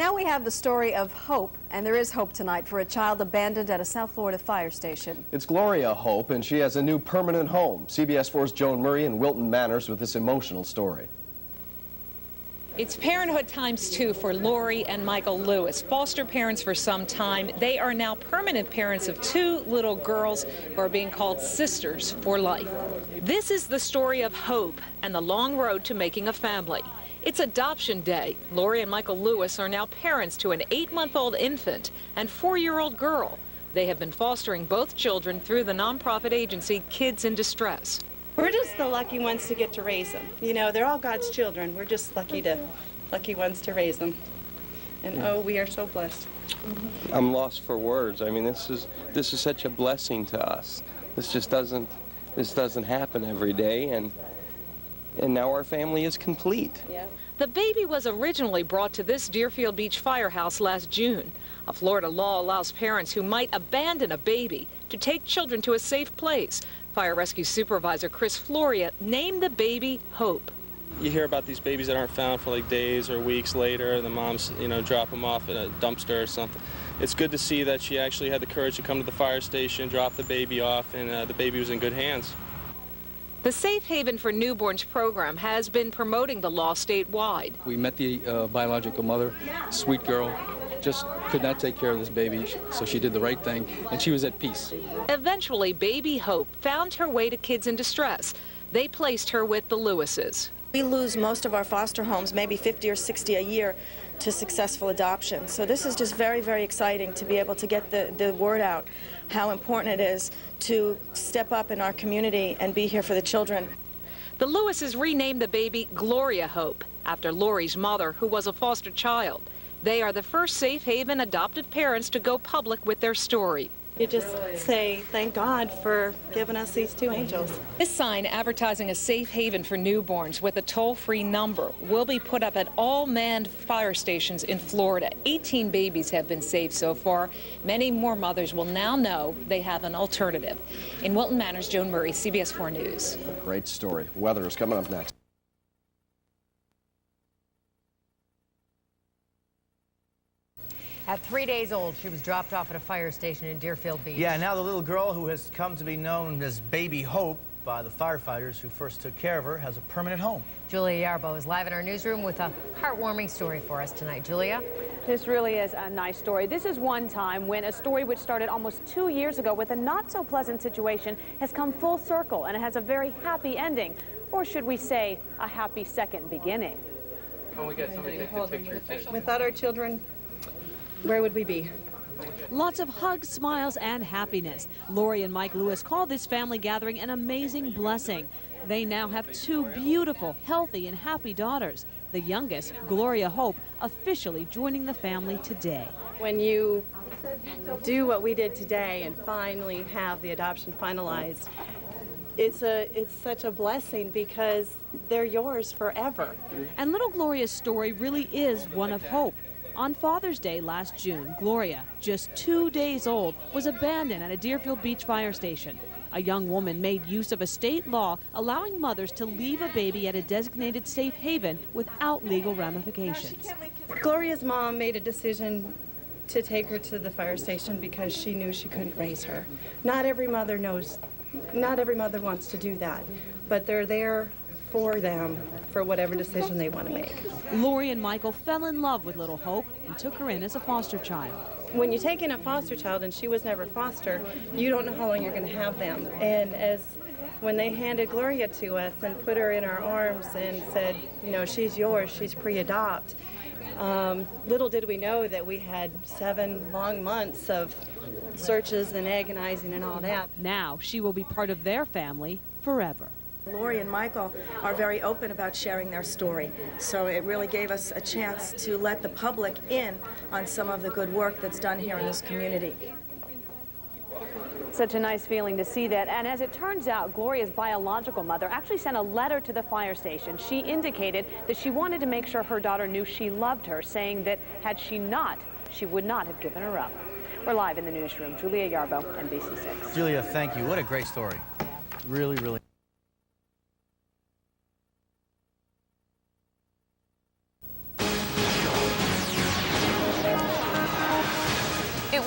Now we have the story of hope, and there is hope tonight for a child abandoned at a South Florida fire station. It's Gloria Hope, and she has a new permanent home. CBS 4's Joan Murray in Wilton Manors with this emotional story. It's parenthood ×2 for Lori and Michael Lewis. Foster parents for some time. They are now permanent parents of 2 little girls who are being called sisters for life. This is the story of hope and the long road to making a family. It's adoption day. Lori and Michael Lewis are now parents to an 8-month-old infant and 4-year-old girl. They have been fostering both children through the nonprofit agency Kids in Distress. We're just the lucky ones to get to raise them. You know, they're all God's children. We're just lucky ones to raise them. And oh, we are so blessed. I'm lost for words. I mean, this is such a blessing to us. This doesn't happen every day, and now our family is complete. Yeah. The baby was originally brought to this Deerfield Beach firehouse last June. A Florida law allows parents who might abandon a baby to take children to a safe place. Fire Rescue Supervisor Chris Floria named the baby Hope. You hear about these babies that aren't found for like days or weeks later, and the moms, drop them off in a dumpster or something. It's good to see that she actually had the courage to come to the fire station, drop the baby off, and the baby was in good hands. The Safe Haven for Newborns program has been promoting the law statewide. We met the biological mother, sweet girl, just could not take care of this baby, so she did the right thing, and she was at peace. Eventually, baby Hope found her way to Kids in Distress. They placed her with the Lewises. We lose most of our foster homes, maybe 50 or 60 a year, to successful adoption. So this is just very, very exciting to be able to get the word out, how important it is to step up in our community and be here for the children. The Lewises renamed the baby Gloria Hope after Lori's mother, who was a foster child. They are the first Safe Haven adoptive parents to go public with their story. You just say, thank God for giving us these 2 angels. This sign advertising a safe haven for newborns with a toll-free number will be put up at all manned fire stations in Florida. 18 babies have been saved so far. Many more mothers will now know they have an alternative. In Wilton Manors, Joan Murray, CBS 4 News. Great story. Weather is coming up next. At 3 days old, she was dropped off at a fire station in Deerfield Beach. Yeah, now the little girl who has come to be known as Baby Hope by the firefighters who first took care of her has a permanent home. Julia Yarbo is live in our newsroom with a heartwarming story for us tonight. Julia? This really is a nice story. This is one time when a story which started almost 2 years ago with a not-so-pleasant situation has come full circle, and it has a very happy ending. Or should we say, a happy second beginning. Can we get somebody to take the picture? Without our children, where would we be? Lots of hugs, smiles, and happiness. Lori and Mike Lewis call this family gathering an amazing blessing. They now have 2 beautiful, healthy, and happy daughters. The youngest, Gloria Hope, officially joining the family today. When you do what we did today and finally have the adoption finalized, it's such a blessing because they're yours forever. And little Gloria's story really is one of hope. On Father's Day last June, Gloria, just 2 days old, was abandoned at a Deerfield Beach fire station. A young woman made use of a state law allowing mothers to leave a baby at a designated safe haven without legal ramifications. Gloria's mom made a decision to take her to the fire station because she knew she couldn't raise her. Not every mother wants to do that, but they're there for them for whatever decision they want to make. Lori and Michael fell in love with little Hope and took her in as a foster child. When you take in a foster child and she was never foster, you don't know how long you're going to have them. And when they handed Gloria to us and put her in our arms and said, she's yours, she's pre-adopt, little did we know that we had 7 long months of searches and agonizing and all that. Now she will be part of their family forever. Lori and Michael are very open about sharing their story, so it really gave us a chance to let the public in on some of the good work that's done here in this community. Such a nice feeling to see that. And as it turns out, Gloria's biological mother actually sent a letter to the fire station. She indicated that she wanted to make sure her daughter knew she loved her, saying that had she not, she would not have given her up. We're live in the newsroom. Julia Yarbo, NBC6. Julia, thank you. What a great story. Really, really.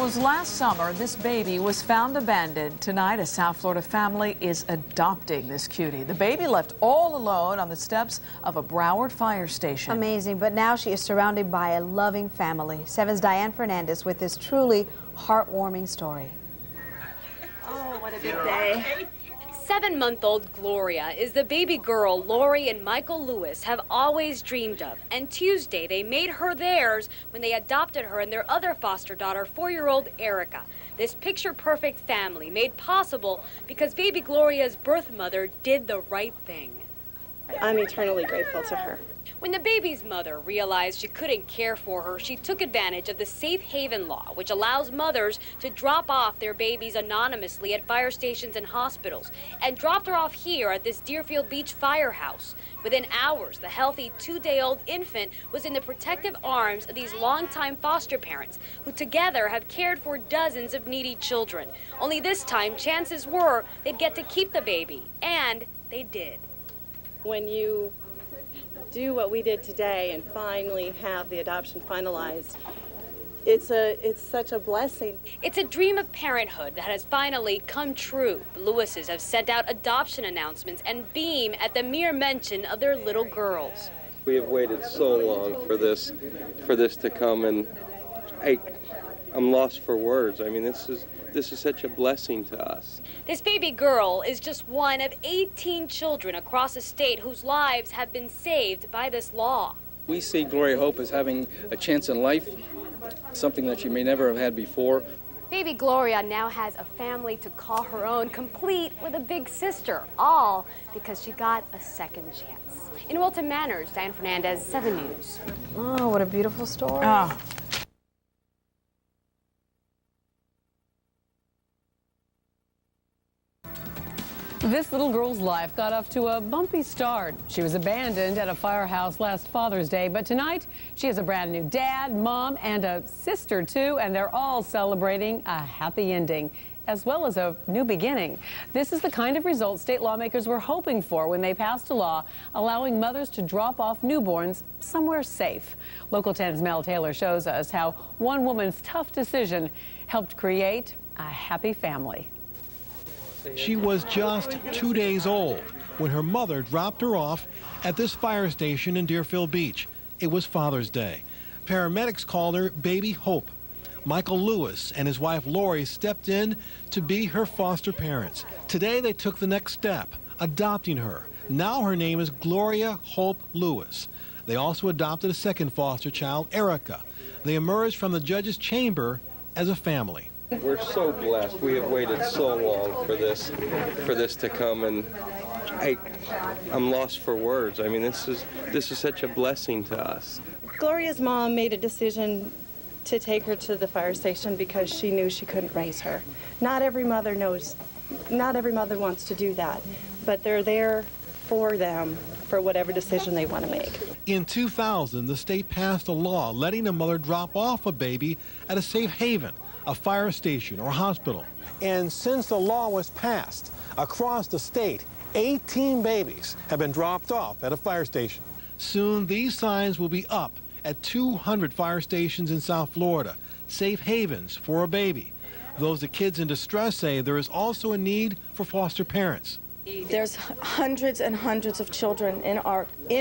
was last summer this baby was found abandoned. Tonight, a South Florida family is adopting this cutie. The baby left all alone on the steps of a Broward fire station. Amazing, but now she is surrounded by a loving family. 7's Diane Fernandez with this truly heartwarming story. Oh, what a good day. 7-month-old Gloria is the baby girl Lori and Michael Lewis have always dreamed of, and Tuesday they made her theirs when they adopted her and their other foster daughter, 4-year-old Erica. This picture-perfect family made possible because baby Gloria's birth mother did the right thing. I'm eternally grateful to her. When the baby's mother realized she couldn't care for her, she took advantage of the safe haven law, which allows mothers to drop off their babies anonymously at fire stations and hospitals, and dropped her off here at this Deerfield Beach firehouse. Within hours, the healthy 2-day-old infant was in the protective arms of these longtime foster parents, who together have cared for dozens of needy children. Only this time, chances were they'd get to keep the baby, and they did. When you do what we did today and finally have the adoption finalized, it's such a blessing. It's a dream of parenthood that has finally come true. The Lewises have sent out adoption announcements and beam at the mere mention of their little girls. We have waited so long for this to come, and I'm lost for words. I mean, this is such a blessing to us. This baby girl is just one of 18 children across the state whose lives have been saved by this law. We see Gloria Hope as having a chance in life, something that she may never have had before. Baby Gloria now has a family to call her own, complete with a big sister, all because she got a second chance. In Wilton Manors, Diane Fernandez, 7 News. Oh, what a beautiful story. Oh. This little girl's life got off to a bumpy start. She was abandoned at a firehouse last Father's Day, but tonight she has a brand new dad, mom, and a sister too, and they're all celebrating a happy ending as well as a new beginning. This is the kind of result state lawmakers were hoping for when they passed a law allowing mothers to drop off newborns somewhere safe. Local 10's Mel Taylor shows us how one woman's tough decision helped create a happy family. She was just 2 days old when her mother dropped her off at this fire station in Deerfield Beach. It was Father's Day. Paramedics called her Baby Hope. Michael Lewis and his wife Lori stepped in to be her foster parents. Today they took the next step, adopting her. Now her name is Gloria Hope Lewis. They also adopted a second foster child, Erica. They emerged from the judge's chamber as a family. We're so blessed. We have waited so long for this to come, and I'm lost for words. I mean, this is such a blessing to us. Gloria's mom made a decision to take her to the fire station because she knew she couldn't raise her. Not every mother wants to do that, but they're there for them for whatever decision they want to make. In 2000, the state passed a law letting a mother drop off a baby at a safe haven, a fire station or hospital. And since the law was passed, across the state, 18 babies have been dropped off at a fire station. Soon, these signs will be up at 200 fire stations in South Florida, safe havens for a baby. Those of kids in distress say there is also a need for foster parents. There's hundreds and hundreds of children in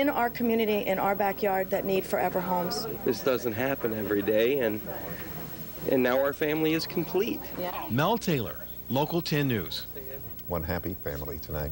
our community, in our backyard, that need forever homes. This doesn't happen every day, and now our family is complete. Mel Taylor, Local 10 News. One happy family tonight.